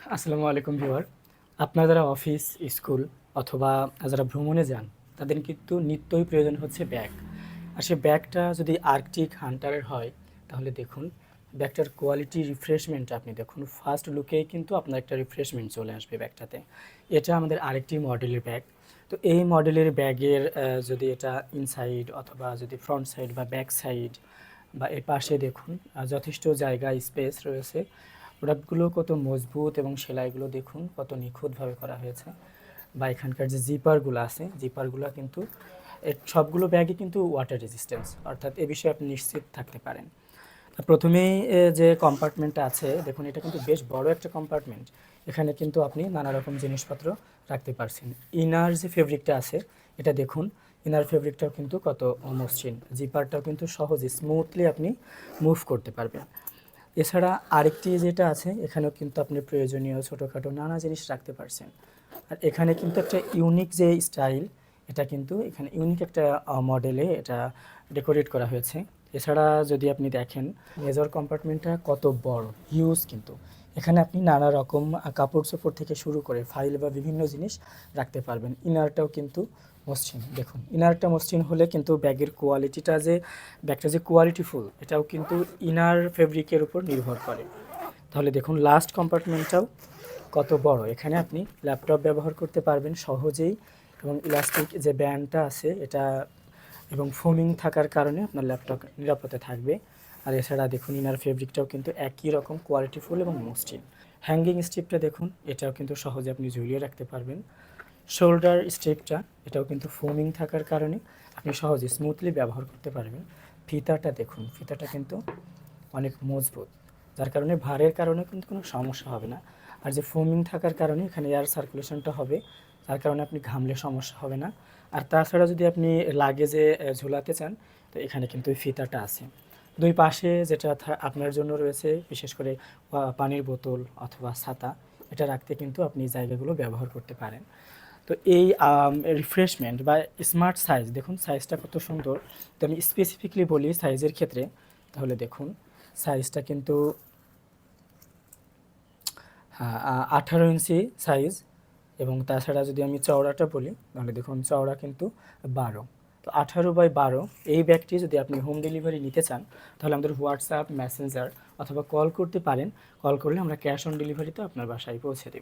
আসসালামু আলাইকুম ভিউয়ার। আপনারা যারা অফিস, স্কুল অথবা যারা ভ্রমণে যান, তাদের কিন্তু নিত্যই প্রয়োজন হচ্ছে ব্যাগ। আর সেই ব্যাগটা যদি আর্কটিক হান্টারের হয়, তাহলে দেখুন ব্যাগটার কোয়ালিটি রিফ্রেশমেন্টটা আপনি দেখুন। ফার্স্ট লুকেই কিন্তু আপনার একটা রিফ্রেশমেন্ট চলে আসবে ব্যাগটাতে। এটা আমাদের আরেকটি মডেলের ব্যাগ। তো এই মডেলের ব্যাগের যদি এটা ইনসাইড অথবা যদি ফ্রন্ট সাইড বা ব্যাক সাইড বা এর পাশে দেখুন যথেষ্ট জায়গা স্পেস রয়েছে। প্রোডাক্টগুলো কত মজবুত এবং সেলাইগুলো দেখুন কত নিখুঁতভাবে করা হয়েছে। বা এখানকার যে জিপারগুলো আছে, জিপারগুলো কিন্তু সবগুলো ব্যাগই কিন্তু ওয়াটার রেজিস্ট্যান্স, অর্থাৎ এ বিষয়ে আপনি নিশ্চিত থাকতে পারেন। প্রথমেই যে কম্পার্টমেন্টটা আছে দেখুন, এটা কিন্তু বেশ বড় একটা কম্পার্টমেন্ট। এখানে কিন্তু আপনি নানা রকম জিনিসপত্র রাখতে পারছেন। ইনার যে ফেব্রিকটা আছে এটা দেখুন, ইনার ফেব্রিকটাও কিন্তু কত মসৃণ, জিপারটাও কিন্তু সহজে স্মুথলি আপনি মুভ করতে পারবেন। এছাড়া আরেকটি যেটা আছে, এখানেও কিন্তু আপনি প্রয়োজনীয় ছোটোখাটো নানা জিনিস রাখতে পারছেন। আর এখানে কিন্তু একটা ইউনিক যে স্টাইল, এটা কিন্তু এখানে ইউনিক একটা মডেলে এটা ডেকোরেট করা হয়েছে। এছাড়া যদি আপনি দেখেন মেজর কম্পার্টমেন্টটা কত বড়, হিউজ কিন্তু। এখানে আপনি নানা রকম কাপড় চোপড় থেকে শুরু করে ফাইল বা বিভিন্ন জিনিস রাখতে পারবেন। ইনারটাও কিন্তু মসৃণ, দেখুন ইনারটা মসৃণ হলে কিন্তু ব্যাগের কোয়ালিটিটা যে ব্যাগটা যে কোয়ালিটিফুল, এটাও কিন্তু ইনার ফেব্রিকের উপর নির্ভর করে। তাহলে দেখুন লাস্ট কম্পার্টমেন্টটাও কত বড়, এখানে আপনি ল্যাপটপ ব্যবহার করতে পারবেন সহজেই। এবং ইলাস্টিক যে ব্যান্ডটা আছে এটা এবং ফোমিং থাকার কারণে আপনার ল্যাপটপ নিরাপদে থাকবে। আর এছাড়া দেখুন ইনার ফেব্রিকটাও কিন্তু একই রকম কোয়ালিটিফুল এবং মসৃণ। হ্যাঙ্গিং স্ট্রিপটা দেখুন, এটাও কিন্তু সহজে আপনি ঝুলিয়ে রাখতে পারবেন। শোল্ডার স্ট্রিপটা, এটাও কিন্তু ফোমিং থাকার কারণে আপনি সহজে স্মুথলি ব্যবহার করতে পারবেন। ফিতাটা দেখুন, ফিতাটা কিন্তু অনেক মজবুত, যার কারণে ভারের কারণে কিন্তু কোনো সমস্যা হবে না। আর যে ফোমিং থাকার কারণে এখানে এয়ার সার্কুলেশনটা হবে, যার কারণে আপনি ঘামলে সমস্যা হবে না। আর তাছাড়া যদি আপনি লাগেজে ঝোলাতে চান, তো এখানে কিন্তু ওই ফিতাটা আছে। দুই পাশে যেটা আপনার জন্য রয়েছে, বিশেষ করে পানির বোতল অথবা ছাতা, এটা রাখতে কিন্তু আপনি জায়গাগুলো ব্যবহার করতে পারেন। তো এই রিফ্রেশমেন্ট বা স্মার্ট সাইজ দেখুন, সাইজটা কত সুন্দর। তো আমি স্পেসিফিকলি বলি সাইজের ক্ষেত্রে, তাহলে দেখুন সাইজটা কিন্তু 18 ইঞ্চি সাইজ। এবং তাছাড়া যদি আমি চওড়াটা বলি, তাহলে দেখুন চওড়া কিন্তু 12। তো 18/12 এই ব্যাগটি যদি আপনি হোম ডেলিভারি নিতে চান, তাহলে আমাদের হোয়াটসঅ্যাপ, মেসেঞ্জার অথবা কল করতে পারেন। কল করলে আমরা ক্যাশ অন ডেলিভারিতে আপনার বাসায় পৌঁছে দেব।